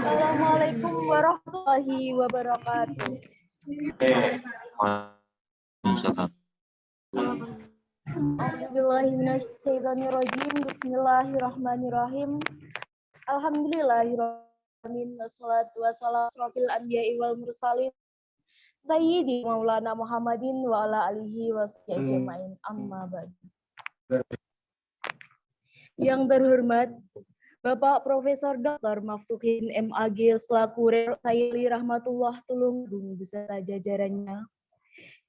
Assalamualaikum warahmatullahi wabarakatuh. Bismillahirrahmanirrahim. Alhamdulillahirrahmanirrahim. Wassalatu wassalamu asrofil anbiya'i wal mursalin. Sayyidi Maulana Muhammadin wa ala alihi wa sahbihi ajma'in. Amma ba'du. Yang terhormat Bapak Profesor Dr. Maftuhin MAG selaku Rektor Sayyidi Rahmatullah Tulungagung beserta jajarannya.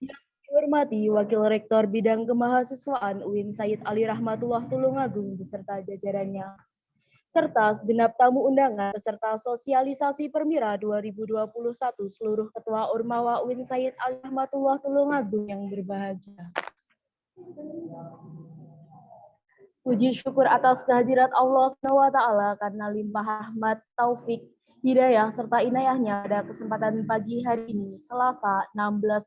Yang dihormati Wakil Rektor Bidang Kemahasiswaan UIN Sayyid Ali Rahmatullah Tulungagung beserta jajarannya. Serta segenap tamu undangan peserta sosialisasi Permira 2021 seluruh Ketua Ormawa UIN Sayyid Ali Rahmatullah Tulungagung yang berbahagia. Puji syukur atas kehadirat Allah SWT karena limpah rahmat, taufik, hidayah, serta inayahnya pada kesempatan pagi hari ini, Selasa 16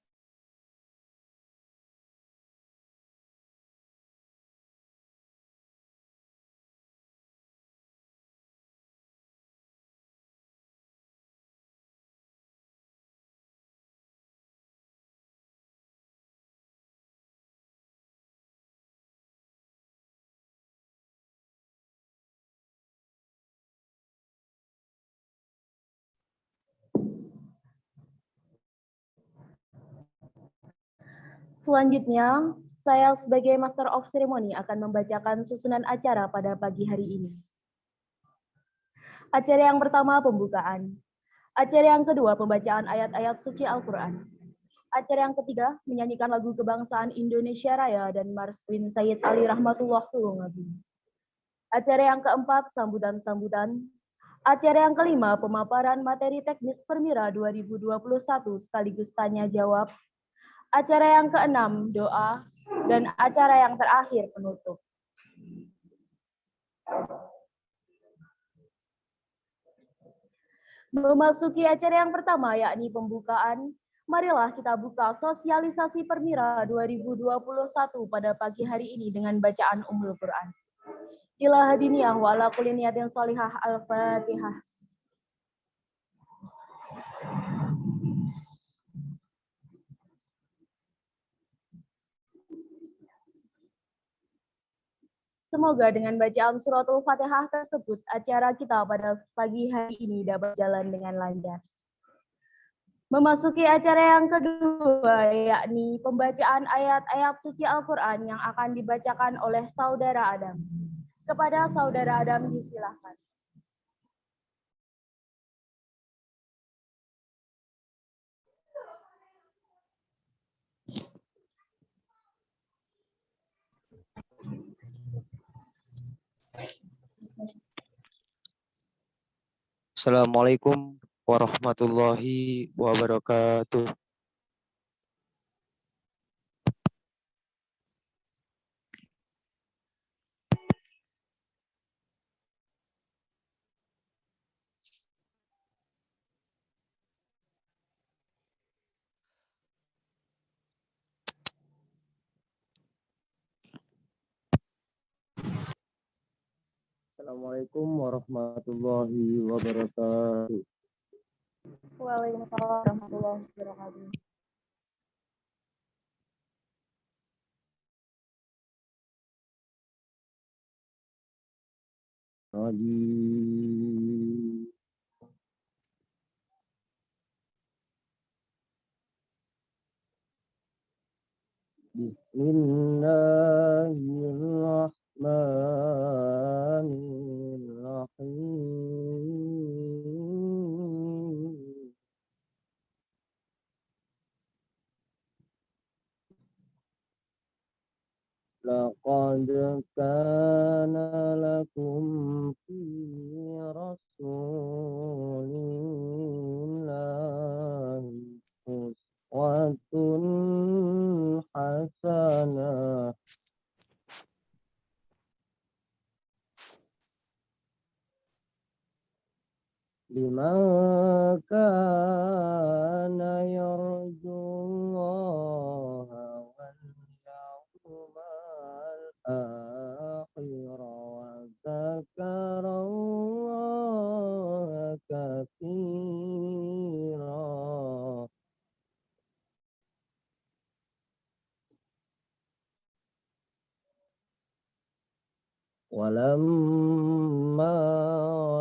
Selanjutnya, saya sebagai Master of Ceremony akan membacakan susunan acara pada pagi hari ini. Acara yang pertama, pembukaan. Acara yang kedua, pembacaan ayat-ayat suci Al-Quran. Acara yang ketiga, menyanyikan lagu kebangsaan Indonesia Raya dan Mars UIN Sayyid Ali Rahmatullah Tulungagung. Acara yang keempat, sambutan-sambutan. Acara yang kelima, pemaparan materi teknis Permira 2021 sekaligus tanya jawab. Acara yang keenam, doa, dan acara yang terakhir, penutup. Memasuki acara yang pertama, yakni pembukaan, marilah kita buka sosialisasi Permira 2021 pada pagi hari ini dengan bacaan Ummul Quran. Ila hadiniyah wa ala kulli niyatin sholihah al-Fatihah. Semoga dengan bacaan suratul Fatihah tersebut, acara kita pada pagi hari ini dapat jalan dengan lancar. Memasuki acara yang kedua, yakni pembacaan ayat-ayat suci Al-Quran yang akan dibacakan oleh Saudara Adam. Kepada Saudara Adam disilahkan. Assalamualaikum warahmatullahi wabarakatuh. Assalamualaikum warahmatullahi wabarakatuh. Waalaikumsalam warahmatullahi wabarakatuh. Bismillahirrahmanirrahim. Laqad kana lakum fi rasulillahi uswatun hasanah liman kana yarjullaha wal yawmal akhir walamma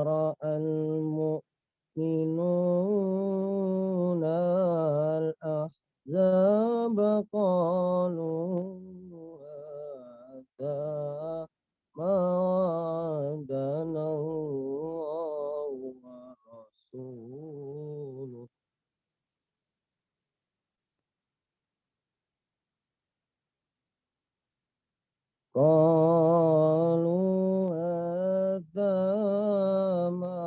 ra'al mu'minuna al-ahzaba qalu hadza ma wa'adana Allahu wa rasuluhu. Qalu hadza ma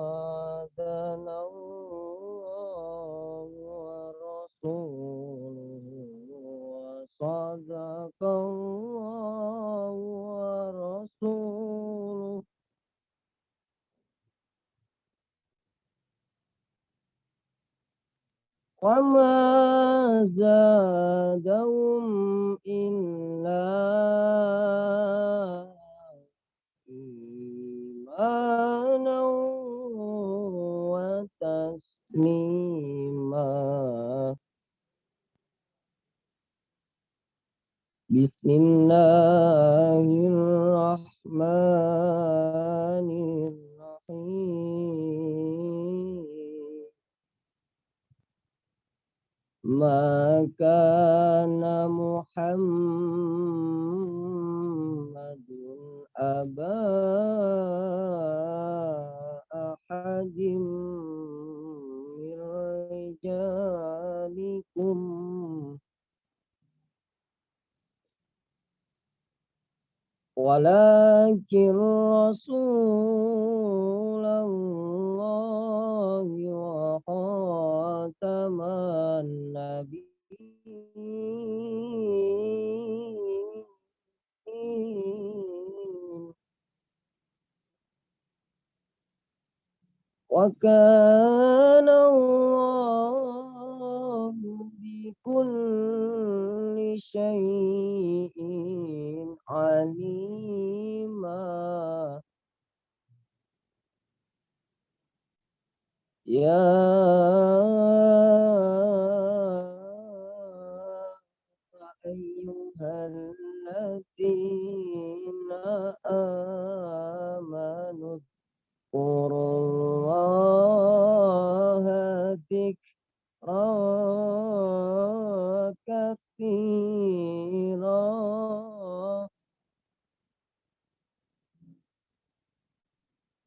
wa'adana Allahu wa rasuluhu wa sadaqa Allahu wa rasuluhu. Wa ma zadahum illa imanan wa taslima. Bismillahirrahmanirrahim. Ma kana Muhammadun aba ahadin min rijalikum walakin Rasulallahi wa khataman nabiyyin wa kana Allahu bikulli syai'in alima. Ya ayyuhalladzina amanu dzkurullaha dzikran katsira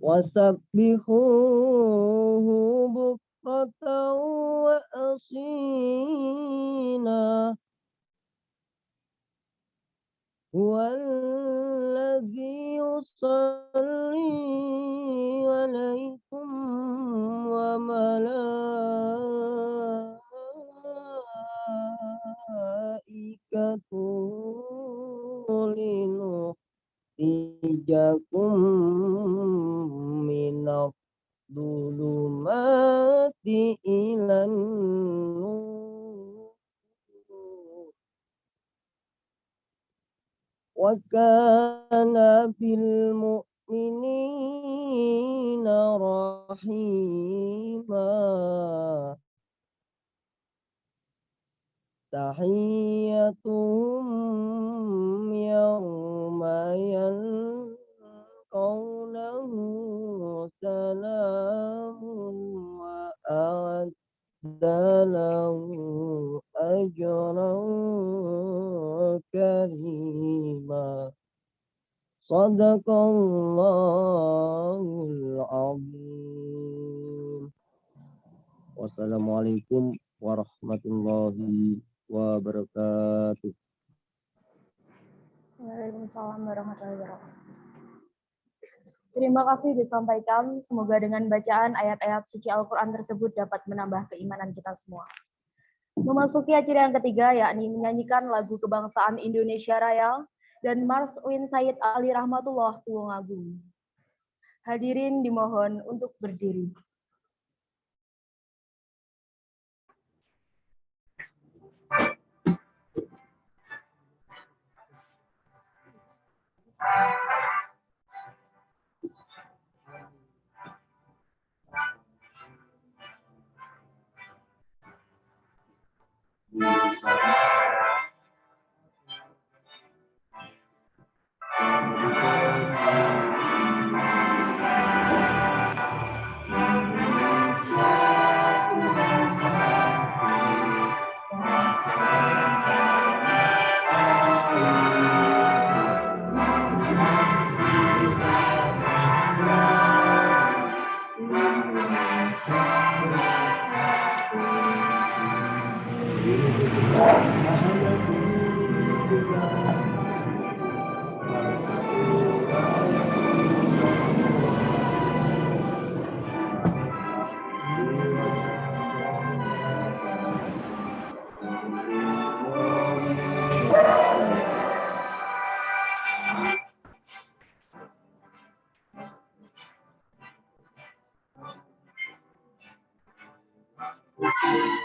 wasabbihuhu bukratan wa asina. Huwallazi yusalli alaikum wa malaikatuhu linukhrijakum minadh dhulumati ilan nur wa kana bil mu'minina rahima. Tahiyyatuhum yawma yalqawnahu salamun wa a'adda lahu ajran karima. Sadaqallahul azim. Wassalamualaikum warahmatullahi wabarakatuh. Waalaikumsalam warahmatullahi wabarakatuh. Terima kasih disampaikan. Semoga dengan bacaan ayat-ayat suci Al-Quran tersebut dapat menambah keimanan kita semua. Memasuki acara yang ketiga, yakni menyanyikan lagu kebangsaan Indonesia Raya dan Mars Uin Said Ali Rahmatullah Tulungagung. Hadirin dimohon untuk berdiri. Saya.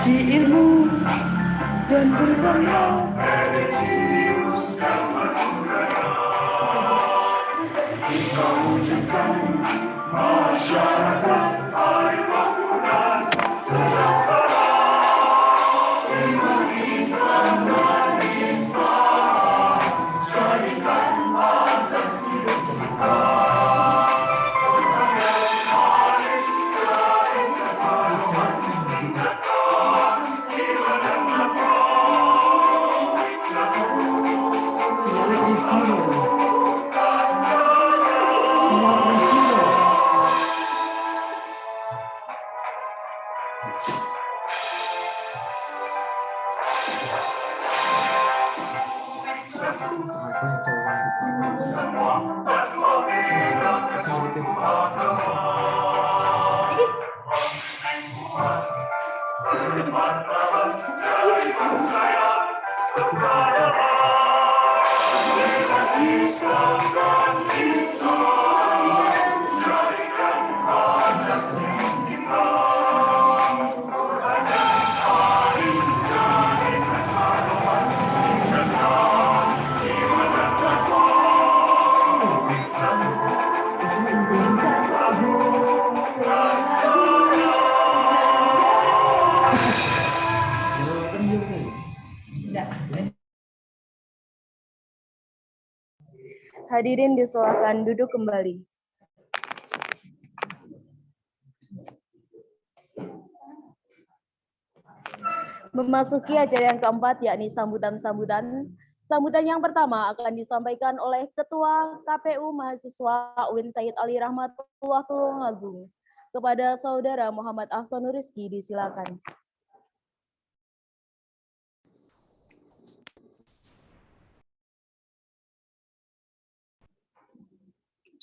Haji ilmu dan berkembang. Kita wujudkan masyarakat hari bangunan sejahtera. Iman Islam dan Islam jadikan asas hidup kita. Hadirin disilakan duduk kembali. Memasuki acara yang keempat, yakni sambutan-sambutan. Sambutan yang pertama akan disampaikan oleh Ketua KPU Mahasiswa UIN Said Ali Rahmatullah Tulungagung. Kepada Saudara Muhammad Ahsanul Rizki, disilakan.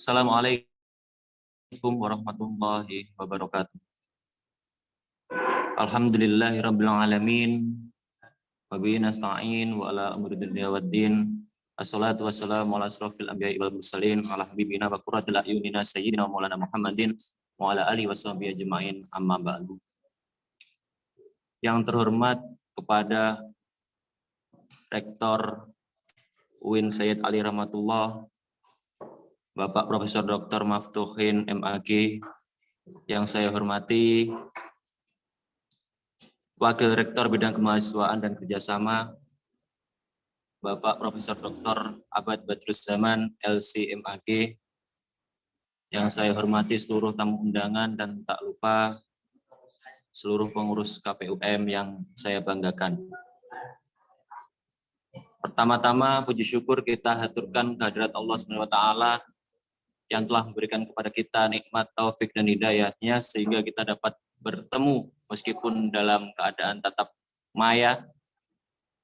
Assalamualaikum warahmatullahi wabarakatuh. Alhamdulillahirabbil alamin. Wa bihi nasta'in wa ala umuri dunya waddin. Assalatu wassalamu ala asrofil anbiya'i wal mursalin ala habibina wa qurratil a'yunina sayyidina Maulana Muhammadin wa ala alihi washabihi ajma'in, amma ba'du. Yang terhormat kepada Rektor UIN Said Ali Rahmatullah, Bapak Profesor Dr. Maftuhin MAG, yang saya hormati Wakil Rektor Bidang Kemahasiswaan dan Kerjasama, Bapak Profesor Dr. Abad Badrus Zaman LC MAG, yang saya hormati seluruh tamu undangan dan tak lupa seluruh pengurus KPUM yang saya banggakan. Pertama-tama puji syukur kita haturkan kehadirat Allah SWT yang telah memberikan kepada kita nikmat taufik dan hidayahnya sehingga kita dapat bertemu meskipun dalam keadaan tatap maya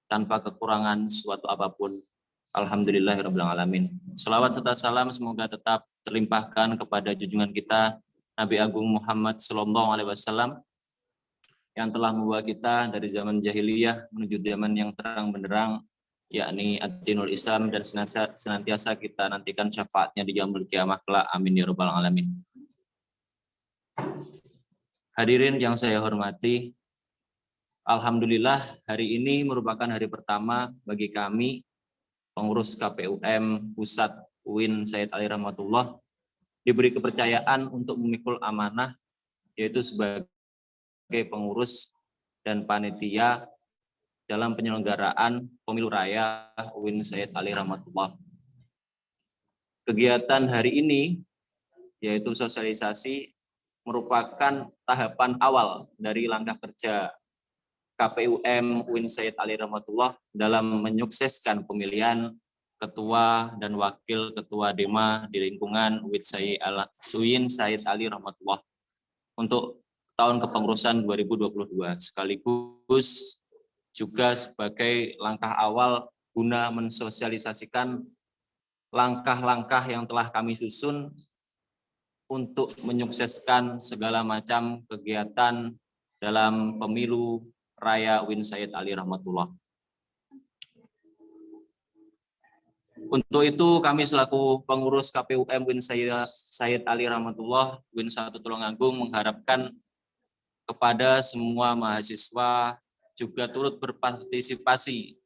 tanpa kekurangan suatu apapun. Alhamdulillahirabbil alamin. Selawat serta salam semoga tetap terlimpahkan kepada junjungan kita Nabi Agung Muhammad sallallahu alaihi wasallam yang telah membawa kita dari zaman jahiliyah menuju zaman yang terang benderang, yakni ad-dinul Islam, dan senantiasa kita nantikan syafaatnya di yaumul kiamah kelak. Amin ya rabbal alamin. Hadirin yang saya hormati, alhamdulillah hari ini merupakan hari pertama bagi kami pengurus KPUM Pusat UIN Sayyid Ali Rahmatullah diberi kepercayaan untuk memikul amanah, yaitu sebagai pengurus dan panitia dalam penyelenggaraan pemilu raya UIN Sayyid Ali Rahmatullah. Kegiatan hari ini, yaitu sosialisasi, merupakan tahapan awal dari langkah kerja KPUM UIN Sayyid Ali Rahmatullah dalam menyukseskan pemilihan ketua dan wakil ketua DEMA di lingkungan UIN Sayyid Ali Rahmatullah untuk tahun kepengurusan 2022, sekaligus juga sebagai langkah awal guna mensosialisasikan langkah-langkah yang telah kami susun untuk menyukseskan segala macam kegiatan dalam pemilu raya UIN Sayyid Ali Rahmatullah. Untuk itu kami selaku pengurus KPUM UIN Sayyid Ali Rahmatullah UIN 1 Tulungagung mengharapkan kepada semua mahasiswa juga turut berpartisipasi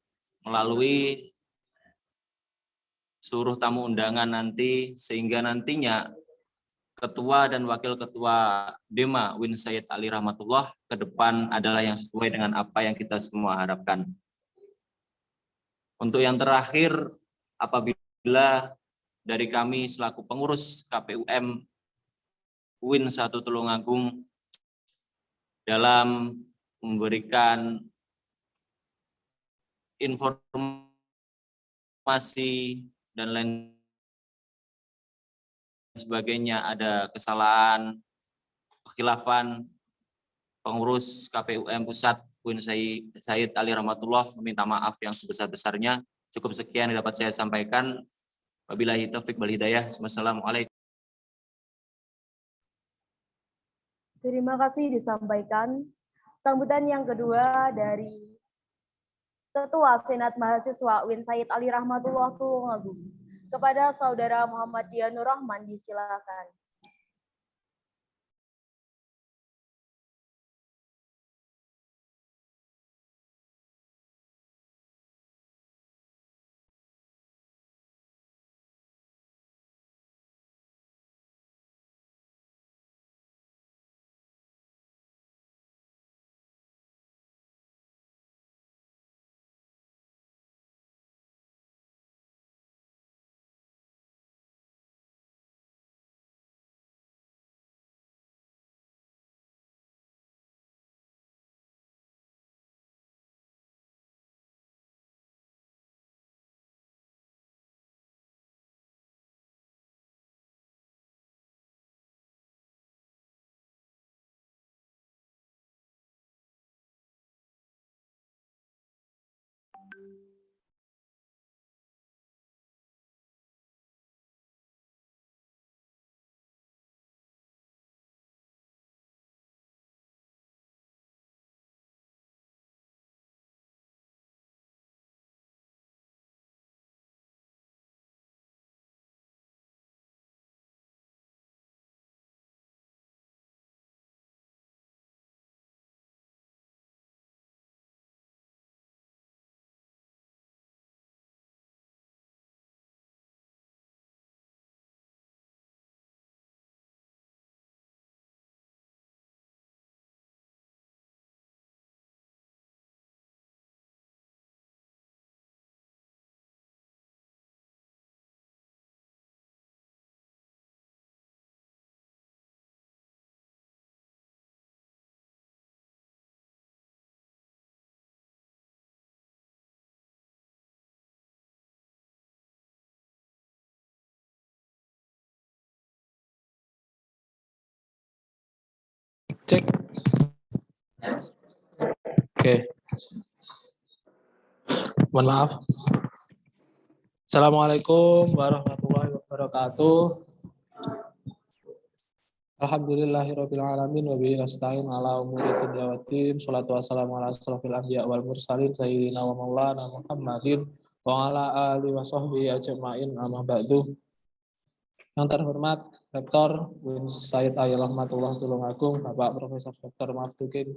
melalui seluruh tamu undangan nanti, sehingga nantinya ketua dan wakil ketua DEMA UIN Sayyid Ali Rahmatullah ke depan adalah yang sesuai dengan apa yang kita semua harapkan. Untuk yang terakhir, apabila dari kami selaku pengurus KPUM UIN 1 Tulungagung dalam memberikan informasi dan lain sebagainya, ada kesalahan, kekhilafan, pengurus KPUM Pusat UIN Sayyid Ali Rahmatullah meminta maaf yang sebesar-besarnya. Cukup sekian yang dapat saya sampaikan. Wabillahi taufiq wal hidayah. Wassalamualaikum. Terima kasih disampaikan. Sambutan yang kedua dari Ketua Senat Mahasiswa UIN Sayyid Ali Rahmatullah Tulungagung. Kepada Saudara Muhammad Dianur Rahman, disilakan. Cek. Oke. Mohon maaf. Assalamualaikum warahmatullahi wabarakatuh. Alhamdulillahirabbil alamin wa bihi nasta'in ala umuri dunya waddin. Shalatu wassalamu ala asrofil anbiya wal mursalin sayyidina wa maulana Muhammadin wa ala alihi wa sahbihi ajma'in, amma ba'du. Yang terhormat Rektor Win Said Ali Rahmatullah Tulungagung, Bapak Profesor Dr. Maftukin,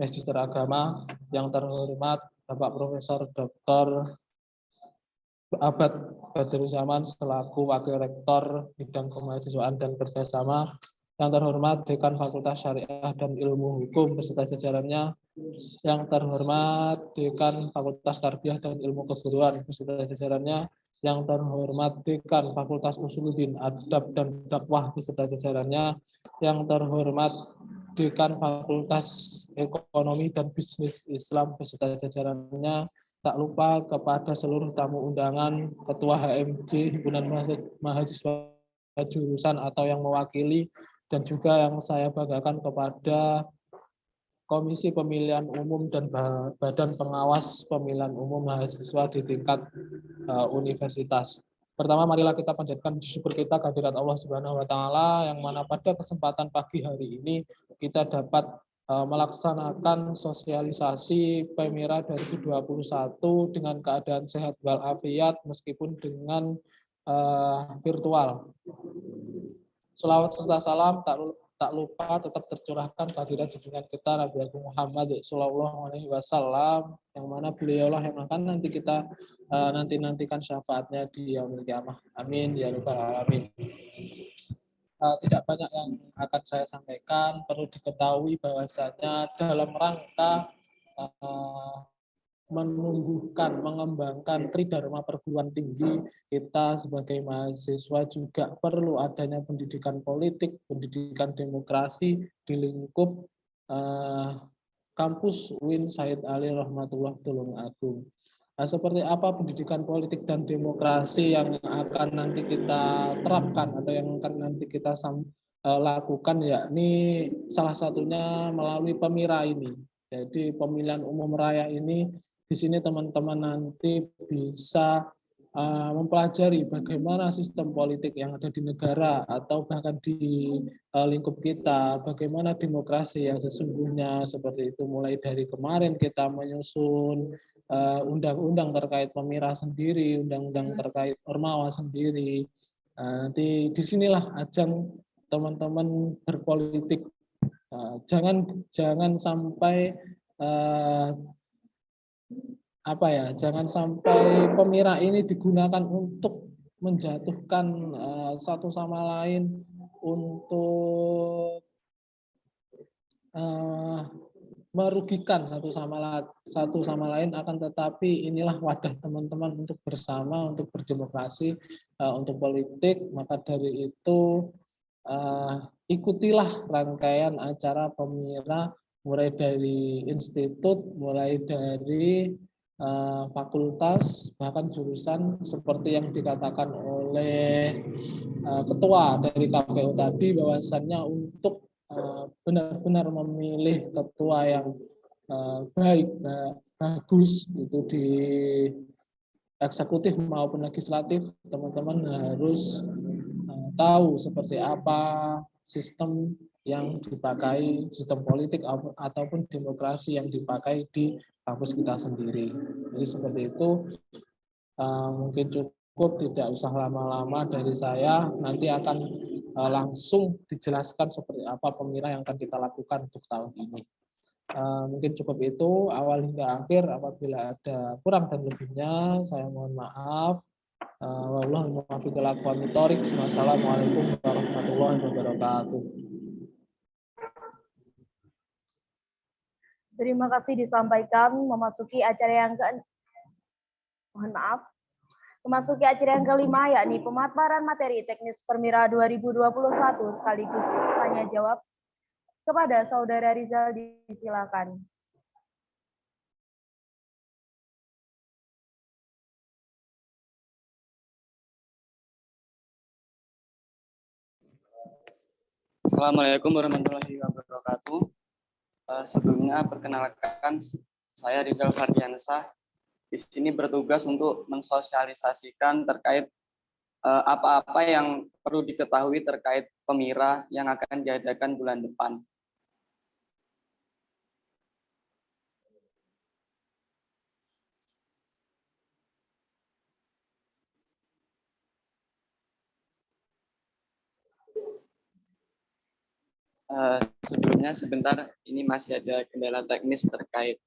Magister Agama. Yang terhormat Bapak Profesor Dr. Abad Badruzzaman selaku Wakil Rektor Bidang Kemahasiswaan dan Kerjasama. Yang terhormat Dekan Fakultas Syariah dan Ilmu Hukum beserta jajarannya. Yang terhormat Dekan Fakultas Tarbiyah dan Ilmu Keguruan beserta jajarannya. Yang terhormat Dekan Fakultas Usuluddin Adab dan Dakwah beserta jajarannya. Yang terhormat Dekan Fakultas Ekonomi dan Bisnis Islam beserta jajarannya. Tak lupa kepada seluruh tamu undangan, Ketua HMJ Himpunan Mahasiswa Jurusan atau yang mewakili, dan juga yang saya banggakan kepada Komisi Pemilihan Umum dan Badan Pengawas Pemilihan Umum Mahasiswa di tingkat universitas. Pertama, marilah kita panjatkan syukur kita kehadirat Allah Subhanahu wa Ta'ala, yang mana pada kesempatan pagi hari ini kita dapat melaksanakan sosialisasi PEMIRA 2021 dengan keadaan sehat walafiat meskipun dengan virtual. Shalawat serta salam tak lupa tetap tercurahkan kehadiran junjungan kita Nabi Agung Muhammad Sallallahu Alaihi Wasallam, yang mana beliaulah yang akan nanti kita nantikan syafaatnya di yaumil qiyamah. Amin ya rabbal alamin. Tidak banyak yang akan saya sampaikan. Perlu diketahui bahwasanya dalam rangka menumbuhkan, mengembangkan tridharma perguruan tinggi, kita sebagai mahasiswa juga perlu adanya pendidikan politik, pendidikan demokrasi di lingkup kampus Win Said Ali Rahmatullah Tulungagung. Nah, seperti apa pendidikan politik dan demokrasi yang akan nanti kita terapkan atau yang akan nanti kita lakukan, yakni salah satunya melalui PEMIRA ini. Jadi pemilihan umum raya ini, di sini teman-teman nanti bisa mempelajari bagaimana sistem politik yang ada di negara atau bahkan di lingkup kita, bagaimana demokrasi yang sesungguhnya seperti itu. Mulai dari kemarin kita menyusun undang-undang terkait PEMIRA sendiri, undang-undang terkait Ormawa sendiri. Nanti disinilah ajang teman-teman berpolitik. Jangan sampai jangan sampai PEMIRA ini digunakan untuk menjatuhkan satu sama lain, untuk merugikan satu sama lain, akan tetapi inilah wadah teman-teman untuk bersama, untuk berdemokrasi, untuk politik. Maka dari itu ikutilah rangkaian acara PEMIRA, mulai dari institut, mulai dari fakultas, bahkan jurusan, seperti yang dikatakan oleh ketua dari KPU tadi, bahwasannya untuk benar-benar memilih ketua yang baik, bagus itu di eksekutif maupun legislatif, teman-teman harus tahu seperti apa sistem yang dipakai, sistem politik ataupun demokrasi yang dipakai di kampus kita sendiri. Jadi seperti itu, mungkin cukup, tidak usah lama-lama dari saya. Nanti akan langsung dijelaskan seperti apa PEMIRA yang akan kita lakukan untuk tahun ini. Mungkin cukup itu awal hingga akhir. Apabila ada kurang dan lebihnya, saya mohon maaf. Wassalamualaikum warahmatullahi wabarakatuh. Terima kasih disampaikan. Memasuki acara yang kelima, yakni pemaparan materi teknis PEMIRA 2021 sekaligus tanya jawab kepada Saudara Rizal. Disilakan. Assalamualaikum warahmatullahi wabarakatuh. Sebelumnya perkenalkan, saya Rizal Fardiansah. Di sini bertugas untuk mensosialisasikan terkait apa-apa yang perlu diketahui terkait Pemira yang akan diadakan bulan depan. Sebelumnya sebentar, ini masih ada kendala teknis terkait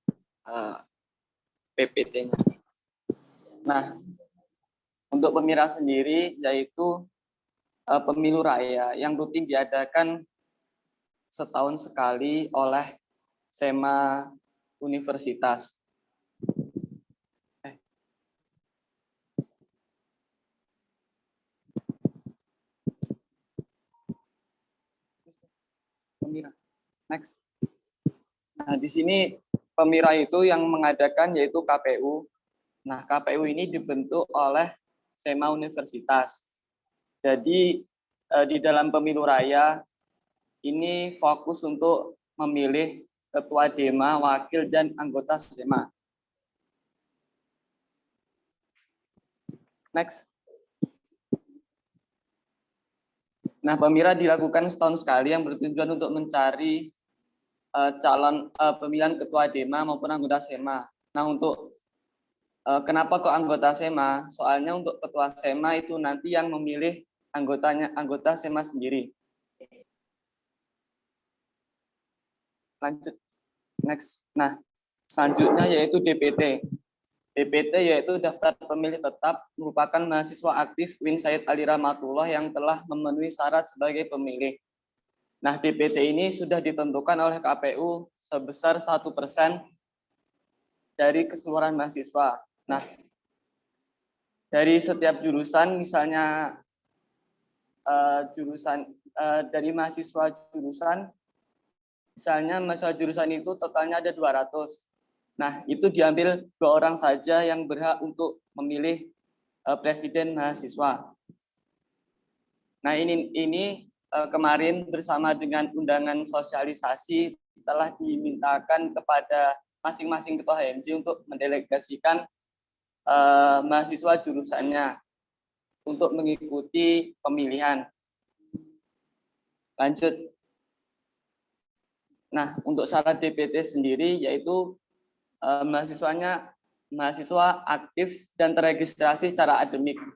PPT-nya. Nah, untuk Pemira sendiri yaitu pemilu raya yang rutin diadakan setahun sekali oleh SEMA Universitas. Pemira. Next. Nah, di sini Pemira itu yang mengadakan yaitu KPU. Nah, KPU ini dibentuk oleh SEMA Universitas. Jadi di dalam pemilu raya ini fokus untuk memilih ketua DEMA, wakil, dan anggota SEMA. Next. Nah, Pemira dilakukan setahun sekali yang bertujuan untuk mencari calon pemilihan ketua DEMA maupun anggota SEMA. Nah, untuk kenapa kok anggota SEMA? Soalnya untuk ketua SEMA itu nanti yang memilih anggota SEMA sendiri. Lanjut. Next. Nah, selanjutnya yaitu DPT. DPT yaitu daftar pemilih tetap, merupakan mahasiswa aktif Win Said Ali Rahmatullah yang telah memenuhi syarat sebagai pemilih. Nah, DPT ini sudah ditentukan oleh KPU sebesar 1% dari keseluruhan mahasiswa. Nah, dari setiap jurusan, misalnya dari mahasiswa jurusan, misalnya mahasiswa jurusan itu totalnya ada 200. Nah, itu diambil 2 orang saja yang berhak untuk memilih presiden mahasiswa. Nah, ini kemarin bersama dengan undangan sosialisasi telah dimintakan kepada masing-masing ketua HMJ untuk mendelegasikan mahasiswa jurusannya untuk mengikuti pemilihan. Lanjut. Nah, untuk syarat DPT sendiri yaitu mahasiswa aktif dan teregistrasi secara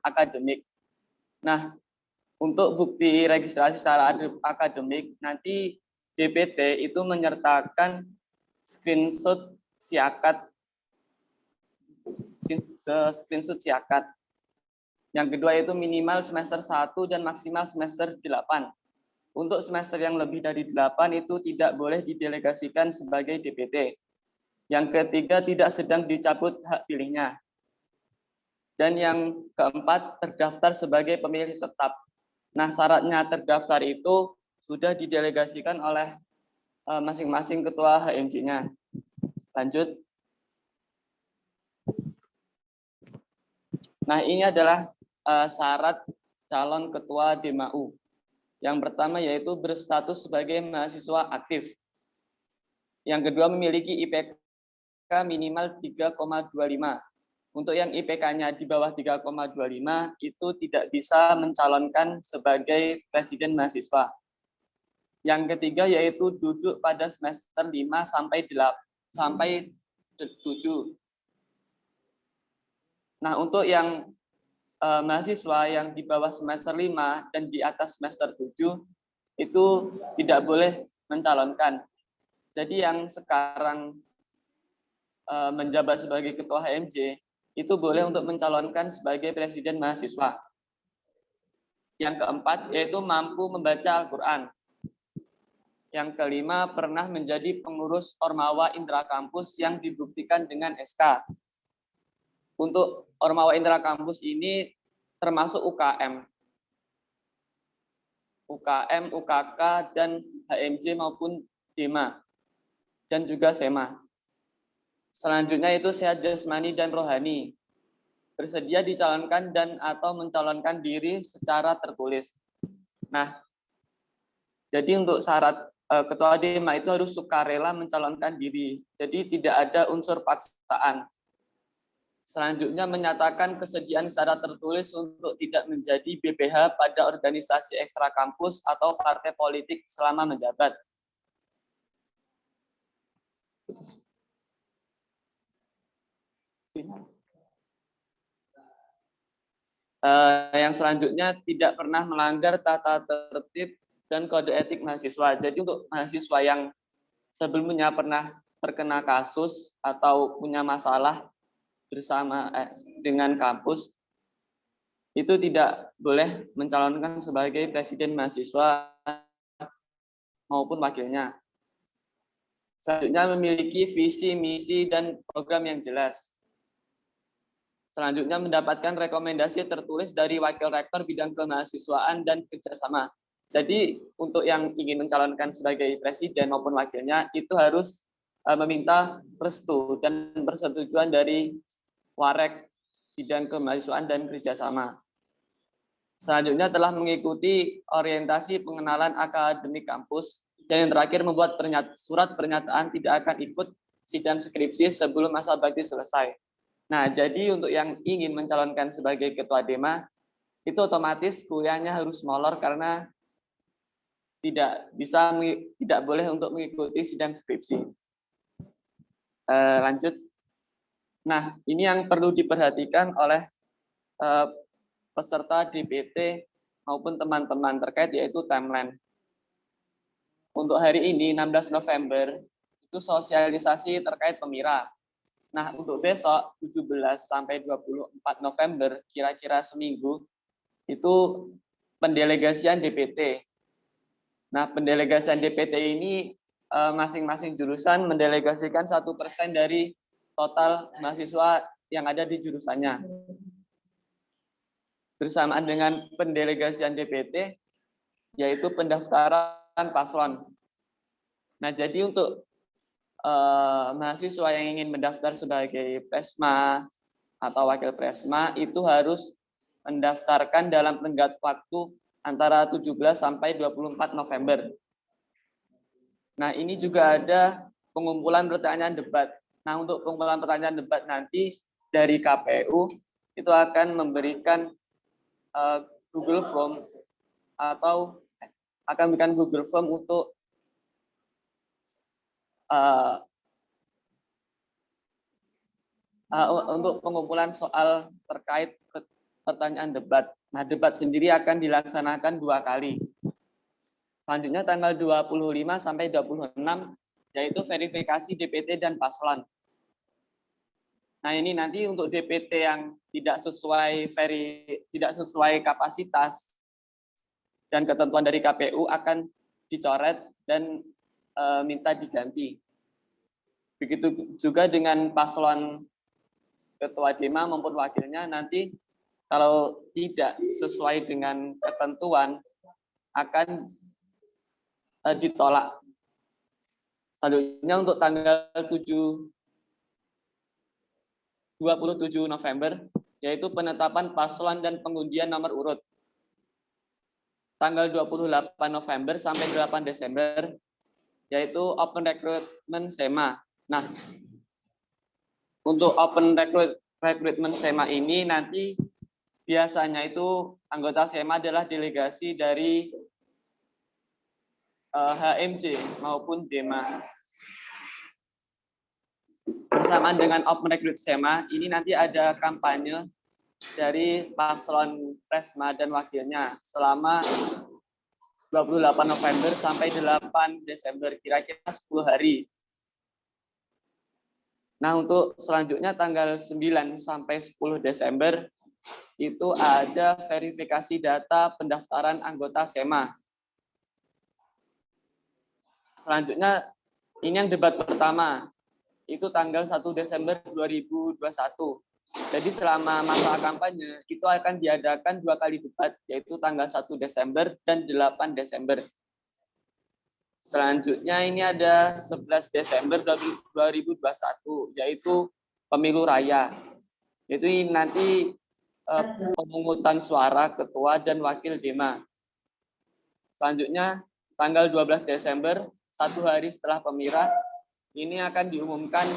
akademik. Nah, untuk bukti registrasi secara akademik, nanti DPT itu menyertakan screenshot siakat. Yang kedua itu minimal semester 1 dan maksimal semester 8. Untuk semester yang lebih dari 8 itu tidak boleh didelegasikan sebagai DPT. Yang ketiga, tidak sedang dicabut hak pilihnya. Dan yang keempat, terdaftar sebagai pemilih tetap. Nah, syaratnya terdaftar itu sudah didelegasikan oleh masing-masing ketua HMJ-nya. Lanjut. Nah, ini adalah syarat calon ketua DEMAU. Yang pertama yaitu berstatus sebagai mahasiswa aktif. Yang kedua, memiliki IPK minimal 3,25. Untuk yang IPK-nya di bawah 3,25 itu tidak bisa mencalonkan sebagai presiden mahasiswa. Yang ketiga yaitu duduk pada semester 5 sampai 7. Nah, untuk yang mahasiswa yang di bawah semester 5 dan di atas semester 7 itu tidak boleh mencalonkan. Jadi yang sekarang menjabat sebagai ketua HMJ itu boleh untuk mencalonkan sebagai presiden mahasiswa. Yang keempat yaitu mampu membaca Al-Quran. Yang kelima pernah menjadi pengurus Ormawa Intra Kampus yang dibuktikan dengan SK. Untuk Ormawa Intra Kampus ini termasuk UKM, UKK, dan HMJ maupun DEMA, dan juga SEMA. Selanjutnya itu sehat jasmani dan rohani. Bersedia dicalonkan dan atau mencalonkan diri secara tertulis. Nah, jadi untuk syarat ketua DEMA itu harus sukarela mencalonkan diri. Jadi tidak ada unsur paksaan. Selanjutnya menyatakan kesediaan secara tertulis untuk tidak menjadi BPH pada organisasi ekstra kampus atau partai politik selama menjabat. Yang selanjutnya tidak pernah melanggar tata tertib dan kode etik mahasiswa. Jadi untuk mahasiswa yang sebelumnya pernah terkena kasus atau punya masalah bersama dengan kampus, itu tidak boleh mencalonkan sebagai presiden mahasiswa maupun wakilnya. Selanjutnya memiliki visi, misi, dan program yang jelas. Selanjutnya mendapatkan rekomendasi tertulis dari wakil rektor bidang kemahasiswaan dan kerjasama. Jadi untuk yang ingin mencalonkan sebagai presiden maupun wakilnya itu harus meminta restu dan persetujuan dari Warek bidang kemahasiswaan dan kerjasama. Selanjutnya telah mengikuti orientasi pengenalan akademik kampus, dan yang terakhir membuat surat pernyataan tidak akan ikut sidang skripsi sebelum masa bakti selesai. Nah, jadi untuk yang ingin mencalonkan sebagai ketua DEMA itu otomatis kuliahnya harus molor karena tidak boleh untuk mengikuti sidang skripsi. Lanjut. Nah, ini yang perlu diperhatikan oleh peserta DPT maupun teman-teman terkait, yaitu timeline. Untuk hari ini 16 November itu sosialisasi terkait PEMIRA. Nah, untuk besok 17 sampai 24 November kira-kira seminggu itu pendelegasian DPT. Nah, pendelegasian DPT ini masing-masing jurusan mendelegasikan 1% dari total mahasiswa yang ada di jurusannya. Bersamaan dengan pendelegasian DPT, yaitu pendaftaran paslon. Nah, jadi untuk mahasiswa yang ingin mendaftar sebagai presma atau wakil presma itu harus mendaftarkan dalam tenggat waktu antara 17 sampai 24 November. Nah, ini juga ada pengumpulan pertanyaan debat. Nah, untuk pengumpulan pertanyaan debat nanti dari KPU itu akan memberikan Google Form atau akan memberikan Google Form untuk pengumpulan soal terkait pertanyaan debat. Nah, debat sendiri akan dilaksanakan 2 kali. Selanjutnya tanggal 25 sampai 26 yaitu verifikasi DPT dan paslon. Nah, ini nanti untuk DPT yang tidak sesuai kapasitas dan ketentuan dari KPU akan dicoret dan minta diganti. Begitu juga dengan paslon ketua DEMA maupun wakilnya, nanti kalau tidak sesuai dengan ketentuan akan ditolak. Selanjutnya untuk tanggal 27 November, yaitu penetapan paslon dan pengundian nomor urut. Tanggal 28 November sampai 8 Desember, yaitu open recruitment SEMA. Nah, untuk open recruitment SEMA ini nanti biasanya itu anggota SEMA adalah delegasi dari HMC maupun DEMA. Bersamaan dengan open recruit SEMA, ini nanti ada kampanye dari paslon presma dan wakilnya selama 28 November sampai 8 Desember, kira-kira 10 hari. Nah, untuk selanjutnya tanggal 9 sampai 10 Desember itu ada verifikasi data pendaftaran anggota SEMA. Selanjutnya ini yang debat pertama. Itu tanggal 1 Desember 2021. Jadi selama masa kampanye itu akan diadakan 2 kali debat, yaitu tanggal 1 Desember dan 8 Desember. Selanjutnya ini ada 11 Desember 2021, yaitu pemilu raya. Itu nanti pemungutan suara ketua dan wakil DEMA. Selanjutnya tanggal 12 Desember, 1 hari setelah PEMIRA, ini akan diumumkan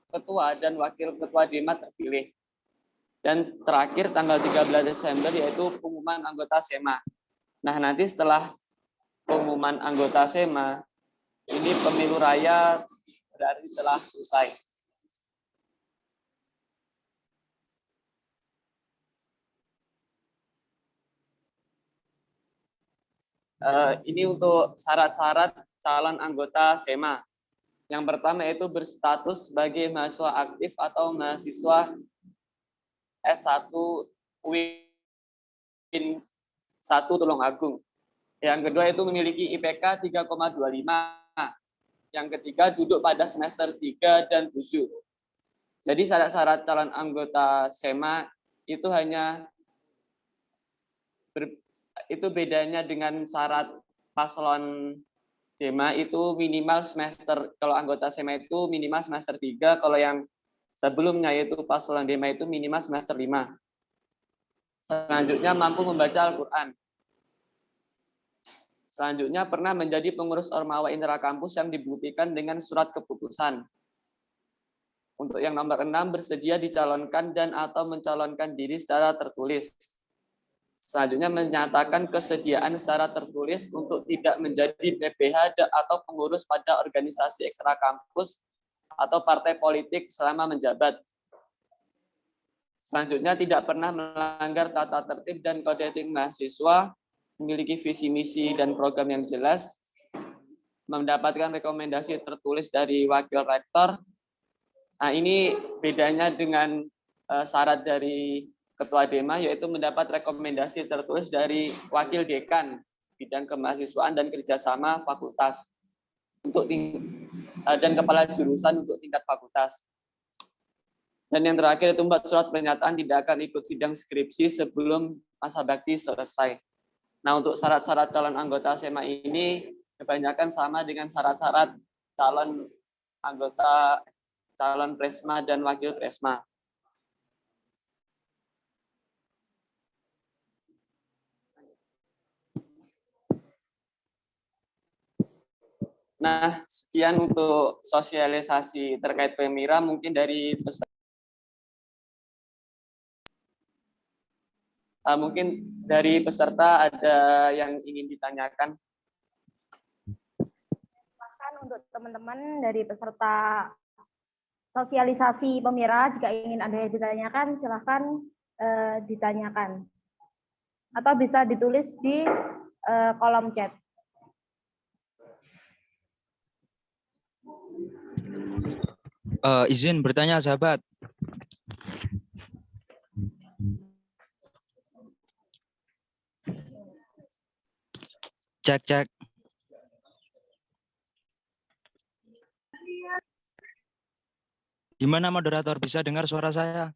ketua dan wakil ketua DEMA terpilih. Dan terakhir tanggal 13 Desember yaitu pengumuman anggota SEMA. Nah, nanti setelah pengumuman anggota SEMA, ini pemilu raya berarti telah selesai. Ini untuk syarat-syarat calon anggota SEMA. Yang pertama yaitu berstatus sebagai mahasiswa aktif atau mahasiswa S1 UIN 1 Tulungagung. Yang kedua itu memiliki IPK 3,25. Yang ketiga duduk pada semester 3 dan 7. Jadi syarat-syarat calon anggota SEMA itu hanya itu bedanya dengan syarat paslon DEMA itu minimal semester, kalau anggota SEMA itu minimal semester 3, kalau yang sebelumnya yaitu paslon DEMA itu minimal semester 5. Selanjutnya mampu membaca Al-Quran. Selanjutnya pernah menjadi pengurus Ormawa Intrakampus yang dibuktikan dengan surat keputusan. Untuk yang nomor 6, bersedia dicalonkan dan atau mencalonkan diri secara tertulis. Selanjutnya menyatakan kesediaan secara tertulis untuk tidak menjadi PPH atau pengurus pada organisasi ekstra kampus atau partai politik selama menjabat. Selanjutnya tidak pernah melanggar tata tertib dan kode etik mahasiswa, memiliki visi misi dan program yang jelas, mendapatkan rekomendasi tertulis dari wakil rektor. Nah, ini bedanya dengan syarat dari Ketua DEMA, yaitu mendapat rekomendasi tertulis dari Wakil Dekan Bidang Kemahasiswaan dan Kerjasama Fakultas untuk dan Kepala Jurusan untuk tingkat fakultas. Dan yang terakhir itu membuat surat pernyataan tidak akan ikut sidang skripsi sebelum masa bakti selesai. Nah, untuk syarat-syarat calon anggota SEMA ini kebanyakan sama dengan syarat-syarat calon anggota, calon presma dan wakil presma. Nah, sekian untuk sosialisasi terkait Pemira. Mungkin dari peserta ada yang ingin ditanyakan. Silakan untuk teman-teman dari peserta sosialisasi Pemira, jika ingin ada yang ditanyakan, silakan ditanyakan. Atau bisa ditulis di kolom chat. Izin bertanya, sahabat. Cek. Gimana moderator, bisa dengar suara saya?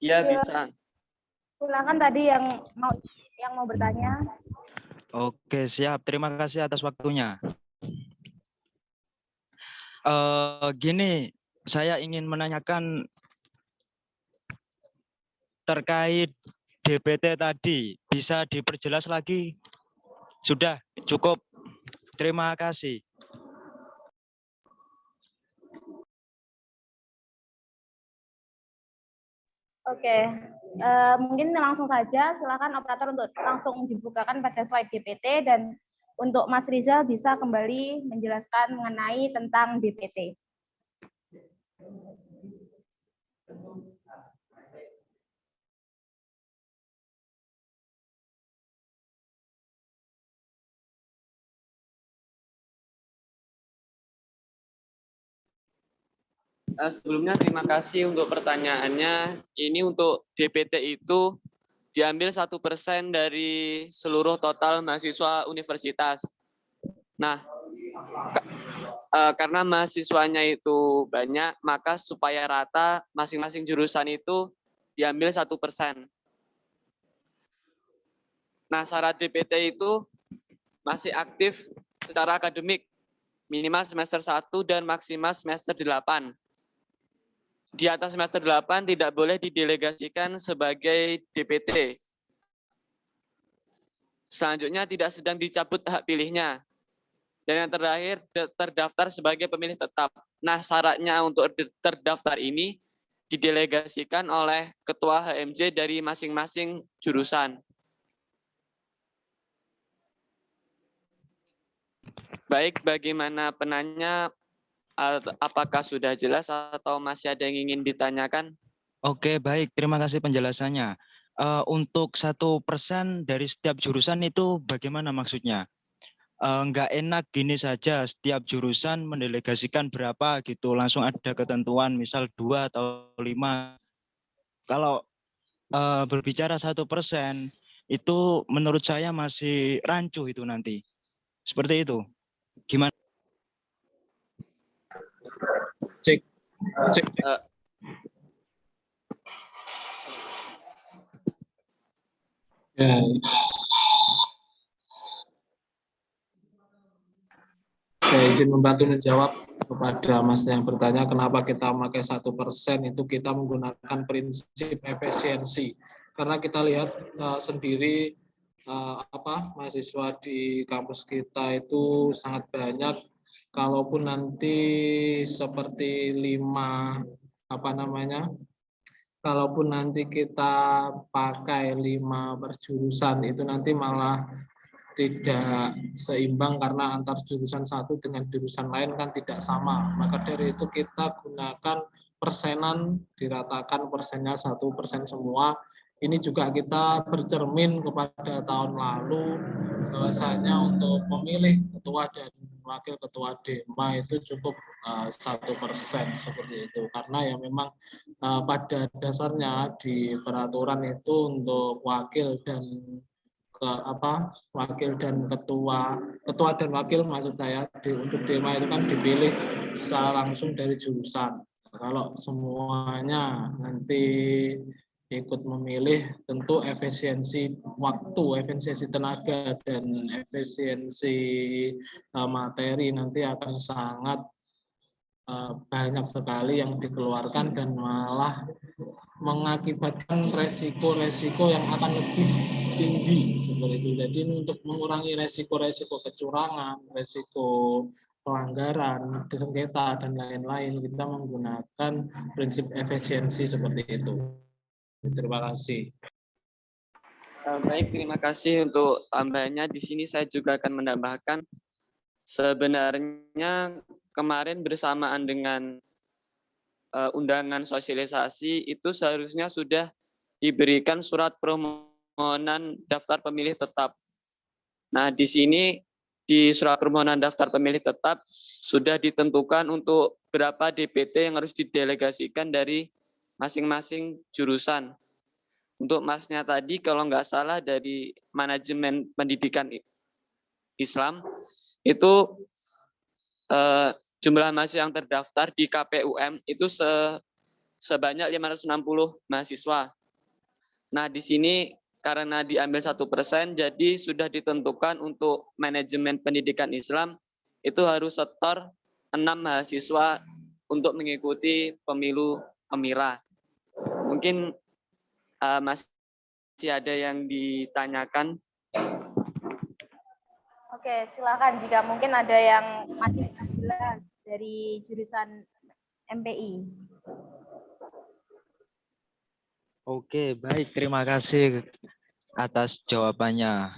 Iya, bisa. Silakan tadi yang mau bertanya. Oke, siap. Terima kasih atas waktunya. Gini, saya ingin menanyakan terkait DPT tadi. Bisa diperjelas lagi? Sudah, cukup. Terima kasih. Oke, mungkin langsung saja. Silakan operator untuk langsung dibukakan pada slide DPT, dan untuk Mas Rizal bisa kembali menjelaskan mengenai tentang DPT. Sebelumnya terima kasih untuk pertanyaannya. Ini untuk DPT itu diambil 1% dari seluruh total mahasiswa universitas. Nah, karena mahasiswanya itu banyak, maka supaya rata masing-masing jurusan itu diambil 1%. Nah, syarat DPT itu masih aktif secara akademik, minimal semester 1 dan maksimal semester 8. di atas semester 8 tidak boleh didelegasikan sebagai DPT. Selanjutnya tidak sedang dicabut hak pilihnya. Dan yang terakhir terdaftar sebagai pemilih tetap. Nah, syaratnya untuk terdaftar ini didelegasikan oleh ketua HMJ dari masing-masing jurusan. Baik, bagaimana penanya? Apakah sudah jelas atau masih ada yang ingin ditanyakan? Oke, baik. Terima kasih penjelasannya. Untuk 1% dari setiap jurusan itu bagaimana maksudnya? Nggak enak gini saja, setiap jurusan mendelegasikan berapa gitu. Langsung ada ketentuan, misal 2 atau 5. Kalau berbicara 1%, itu menurut saya masih rancu itu nanti. Seperti itu. Gimana? Cek. Ya. Saya izin membantu menjawab kepada Mas yang bertanya kenapa kita memakai 1%, itu kita menggunakan prinsip efisiensi. Karena kita lihat sendiri mahasiswa di kampus kita itu sangat banyak. Kalaupun nanti seperti kalaupun nanti kita pakai 5 perjurusan itu nanti malah tidak seimbang karena antar jurusan satu dengan jurusan lain kan tidak sama. Maka dari itu kita gunakan persenan, diratakan persennya 1% semua. Ini juga kita bercermin kepada tahun lalu bahwasanya untuk memilih ketua dan wakil ketua DEMA itu cukup 1% seperti itu. Karena ya memang pada dasarnya di peraturan itu untuk wakil dan wakil dan ketua dan wakil maksud saya untuk DEMA itu kan dipilih bisa langsung dari jurusan. Kalau semuanya nanti ikut memilih, tentu efisiensi waktu, efisiensi tenaga dan efisiensi materi nanti akan sangat banyak sekali yang dikeluarkan dan malah mengakibatkan resiko-resiko yang akan lebih tinggi seperti itu. Jadi untuk mengurangi resiko-resiko kecurangan, resiko pelanggaran, sengketa dan lain-lain, kita menggunakan prinsip efisiensi seperti itu. Terima kasih. Baik, terima kasih untuk tambahannya. Di sini saya juga akan menambahkan, sebenarnya kemarin bersamaan dengan undangan sosialisasi itu seharusnya sudah diberikan surat permohonan daftar pemilih tetap. Nah, di sini di surat permohonan daftar pemilih tetap sudah ditentukan untuk berapa DPT yang harus didelegasikan dari masing-masing jurusan. Untuk Masnya tadi kalau nggak salah dari manajemen pendidikan Islam itu jumlah mahasiswa yang terdaftar di KPUM itu sebanyak 560 mahasiswa. Nah, di sini karena diambil 1%, jadi sudah ditentukan untuk manajemen pendidikan Islam itu harus setor 6 mahasiswa untuk mengikuti pemilu Amira. Mungkin masih ada yang ditanyakan. Oke, silakan jika mungkin ada yang masih jelas dari jurusan MPI. Oke, baik. Terima kasih atas jawabannya.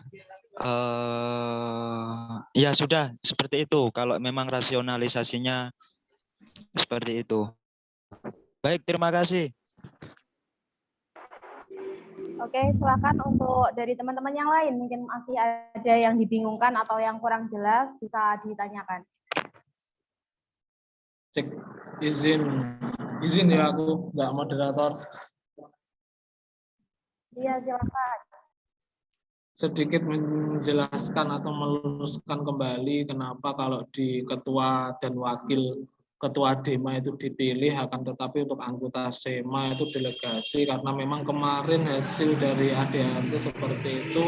Ya sudah, seperti itu. Kalau memang rasionalisasinya seperti itu. Baik, terima kasih. Oke, silakan untuk dari teman-teman yang lain. Mungkin masih ada yang dibingungkan atau yang kurang jelas, bisa ditanyakan. Cek, izin ya aku nggak moderator. Iya, silakan. Sedikit menjelaskan atau meluruskan kembali kenapa kalau di ketua dan wakil ketua DEMA itu dipilih, akan tetapi untuk anggota SEMA itu delegasi, karena memang kemarin hasil dari ADART seperti itu.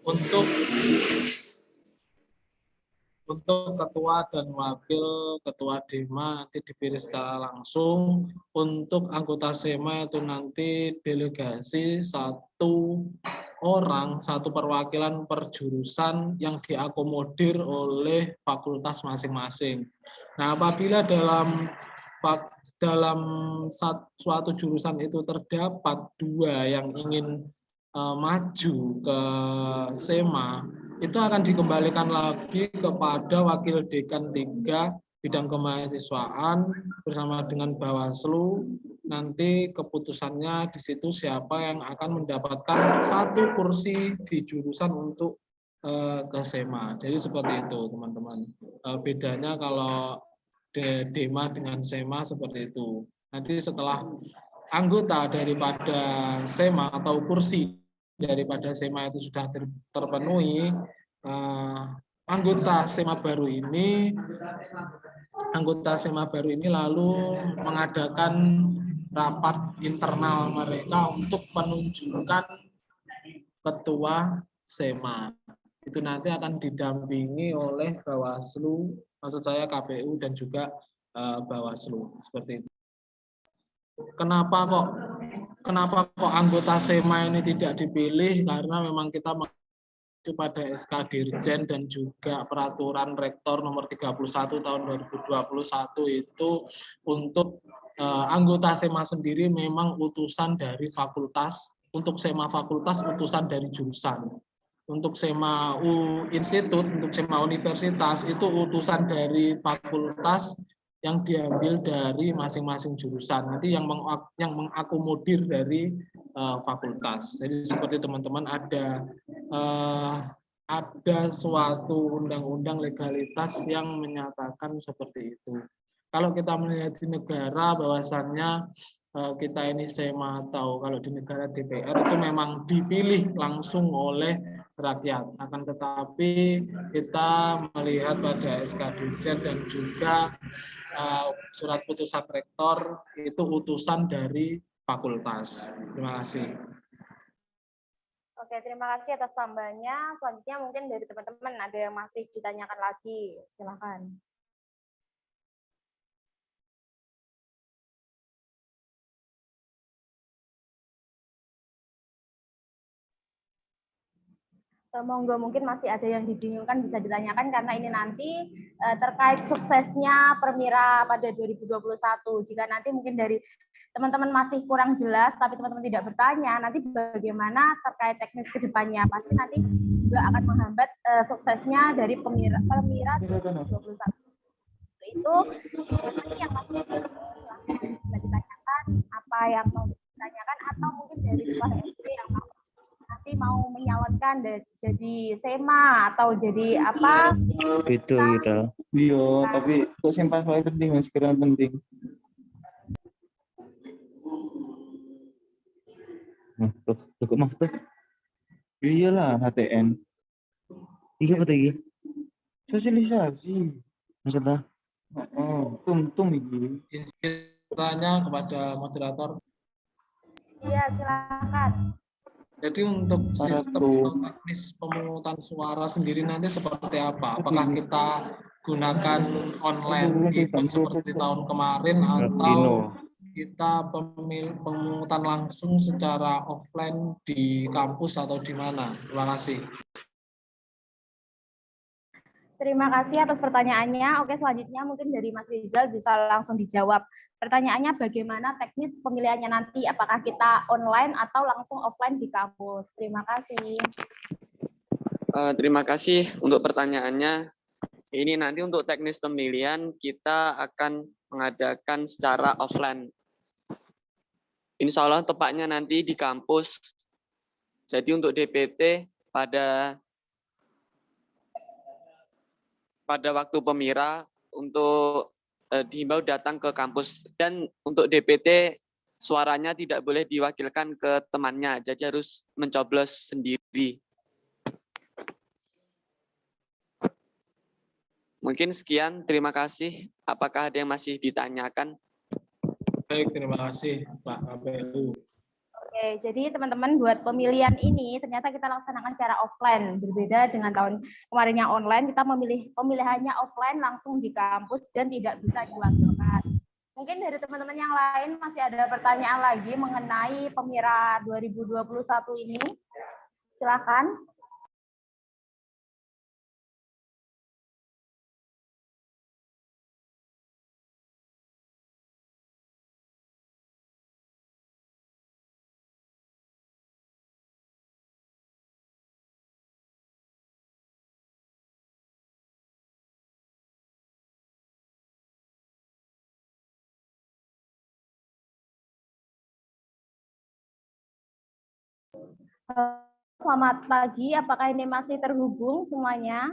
Untuk Untuk ketua dan wakil ketua DEMA nanti dipilih secara langsung. Untuk anggota SEMA itu nanti delegasi 1 orang, 1 perwakilan per jurusan yang diakomodir oleh fakultas masing-masing. Nah, apabila dalam suatu jurusan itu terdapat 2 yang ingin maju ke SEMA, itu akan dikembalikan lagi kepada wakil dekan 3 bidang kemahasiswaan bersama dengan Bawaslu. Nanti keputusannya di situ siapa yang akan mendapatkan 1 kursi di jurusan untuk ke SEMA. Jadi seperti itu teman-teman. Bedanya kalau DEMA dengan SEMA seperti itu. Nanti setelah anggota daripada SEMA atau kursi daripada SEMA itu sudah terpenuhi, anggota SEMA baru ini lalu mengadakan rapat internal mereka untuk penunjukan ketua SEMA. Itu nanti akan didampingi oleh Bawaslu, maksud saya KPU dan juga Bawaslu, seperti itu. Kenapa kok anggota SEMA ini tidak dipilih? Karena memang kita mengacu pada SK Dirjen dan juga peraturan Rektor nomor 31 tahun 2021 itu untuk anggota SEMA sendiri memang utusan dari fakultas, untuk SEMA fakultas utusan dari jurusan. Untuk SEMA institut, untuk SEMA universitas itu utusan dari fakultas yang diambil dari masing-masing jurusan, nanti yang mengakomodir dari fakultas. Jadi seperti teman-teman ada suatu undang-undang legalitas yang menyatakan seperti itu. Kalau kita melihat di negara bahwasannya kita ini SEMA atau kalau di negara DPR itu memang dipilih langsung oleh rakyat. Akan tetapi kita melihat pada SK Dirjen dan juga surat putusan rektor itu utusan dari fakultas. Terima kasih. Oke, terima kasih atas tambahannya. Selanjutnya mungkin dari teman-teman ada yang masih ditanyakan lagi. Silakan. Monggo, mungkin masih ada yang dibingungkan bisa ditanyakan karena ini nanti terkait suksesnya Permira pada 2021. Jika nanti mungkin dari teman-teman masih kurang jelas tapi teman-teman tidak bertanya, nanti bagaimana terkait teknis ke depannya pasti nanti juga akan menghambat suksesnya dari Permira 2021. Itu nanti yang masih bisa ditanyakan, apa yang mau ditanyakan atau mungkin dari kepala SD yang mau menyalonkan jadi SEMA atau jadi apa gitu kita. Iya, tapi kok simpan paling penting, mas, sekiranya penting. Cukup mas tuh. Iyalah, HTN. Iya betul iya. Sosialisasi. Maksudnya? Tung iki. Tanya kepada moderator. Iya, silakan. Jadi untuk sistem teknis pemungutan suara sendiri nanti seperti apa? Apakah kita gunakan online event seperti tahun kemarin atau kita pemungutan langsung secara offline di kampus atau di mana? Terima kasih. Terima kasih atas pertanyaannya. Oke, selanjutnya mungkin dari Mas Rizal bisa langsung dijawab. Pertanyaannya bagaimana teknis pemilihannya nanti? Apakah kita online atau langsung offline di kampus? Terima kasih. Terima kasih untuk pertanyaannya. Ini nanti untuk teknis pemilihan kita akan mengadakan secara offline. Insya Allah tepatnya nanti di kampus. Jadi untuk DPT pada waktu Permira untuk dihimbau datang ke kampus, dan untuk DPT suaranya tidak boleh diwakilkan ke temannya, jadi harus mencoblos sendiri. Mungkin sekian, terima kasih. Apakah ada yang masih ditanyakan? Baik, terima kasih Pak KPU. Oke, jadi teman-teman buat pemilihan ini ternyata kita laksanakan secara offline, berbeda dengan tahun kemarin yang online, kita pemilihannya offline langsung di kampus dan tidak bisa diwakilkan. Mungkin dari teman-teman yang lain masih ada pertanyaan lagi mengenai Pemira 2021 ini. Silakan. Selamat pagi, apakah ini masih terhubung semuanya?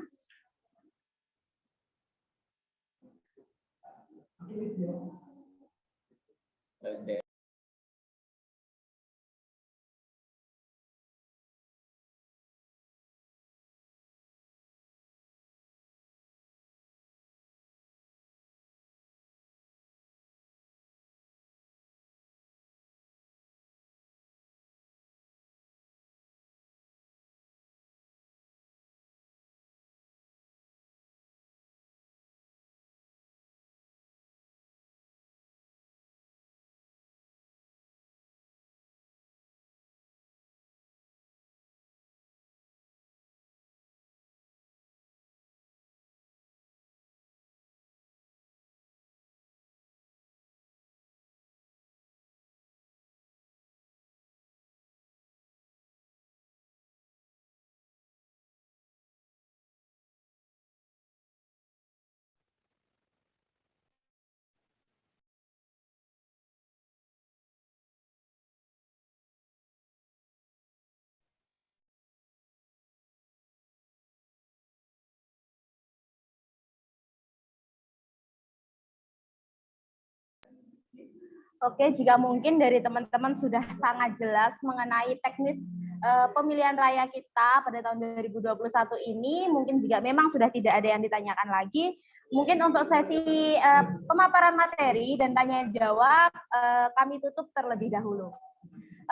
Oke, jika mungkin dari teman-teman sudah sangat jelas mengenai teknis pemilihan raya kita pada tahun 2021 ini, mungkin jika memang sudah tidak ada yang ditanyakan lagi, mungkin untuk sesi pemaparan materi dan tanya jawab kami tutup terlebih dahulu.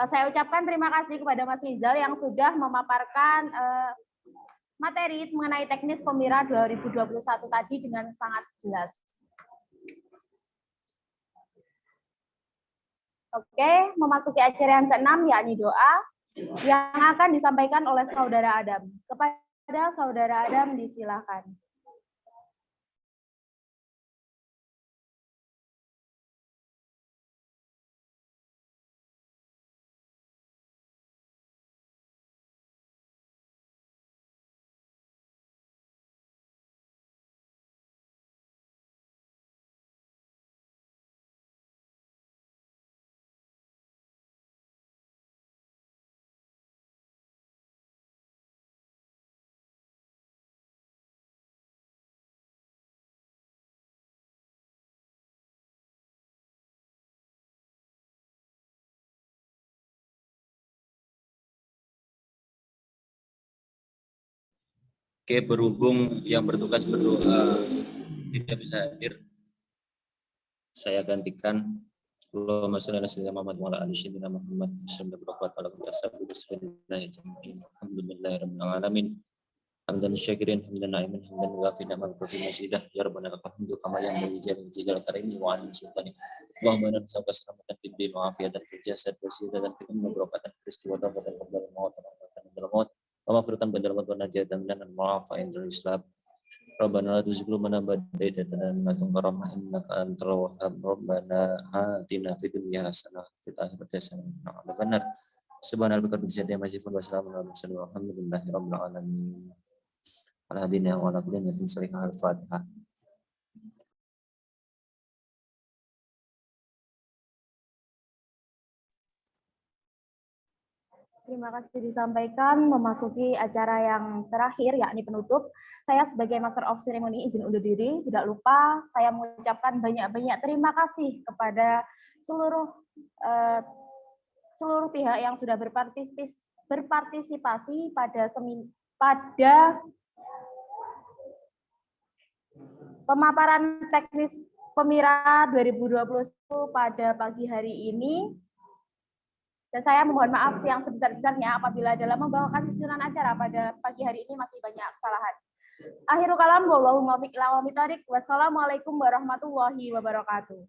Saya ucapkan terima kasih kepada Mas Rizal yang sudah memaparkan materi mengenai teknis Pemira 2021 tadi dengan sangat jelas. Oke, memasuki acara yang ke-6 yakni doa yang akan disampaikan oleh Saudara Adam. Kepada Saudara Adam disilakan. Oke, berhubung yang bertugas berdoa tidak bisa hadir, saya gantikan. Allahumma shalli ala sayyidina Muhammad wa ala ali sayyidina Muhammad alhamdulillahirabbil alamin. Hamdan syakirin, hamdan na'imin, hamdan wafi ni'mal kufi masidah. Ya Rabbana lakal hamdu kama yanbaghi jalil karimi wa 'ala sultani. Allahumma inna nas'aluka salamatan fid din wa 'afiyatan fil jasad wa ziyadatan fil ilmi wa barakatan fil rizqi wa tawbatan qabla al-maut wa rahmatan inda al-maut wa maghfiratan ba'da al-maut wa najatan minal ma'afa inda al-islam. Rabbana la tuzigh qulubana ba'da idh hadaytana wa hab lana min innaka antal wahhab. Rabbana atina fid dunya hasanah wa fil akhirati hasanah wa qina adzabannar. Subhanallah wa bihamdihi wa salamun ala mursalin walhamdulillahi rabbil alamin. Al-hadina wa ala kulli nabiyyin salihah al-Fatihah. Terima kasih disampaikan. Memasuki acara yang terakhir, yakni penutup. Saya sebagai Master of Ceremony izin undur diri. Tidak lupa saya mengucapkan banyak-banyak terima kasih kepada seluruh pihak yang sudah berpartisipasi pada pemaparan teknis Pemira 2021 pada pagi hari ini. Dan saya memohon maaf yang sebesar-besarnya apabila dalam membawakan susunan acara pada pagi hari ini masih banyak kesalahan. Akhirul kalam, wallahu muwaffiq ila aqwamit thoriq. Wassalamualaikum warahmatullahi wabarakatuh.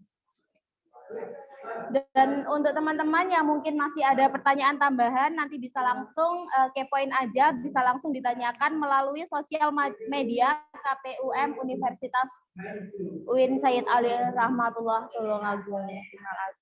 Dan untuk teman-teman yang mungkin masih ada pertanyaan tambahan, nanti bisa langsung kepoin aja, bisa langsung ditanyakan melalui sosial media KPUM Universitas UIN Sayyid Ali Rahmatullah Tulungagung. Terima kasih.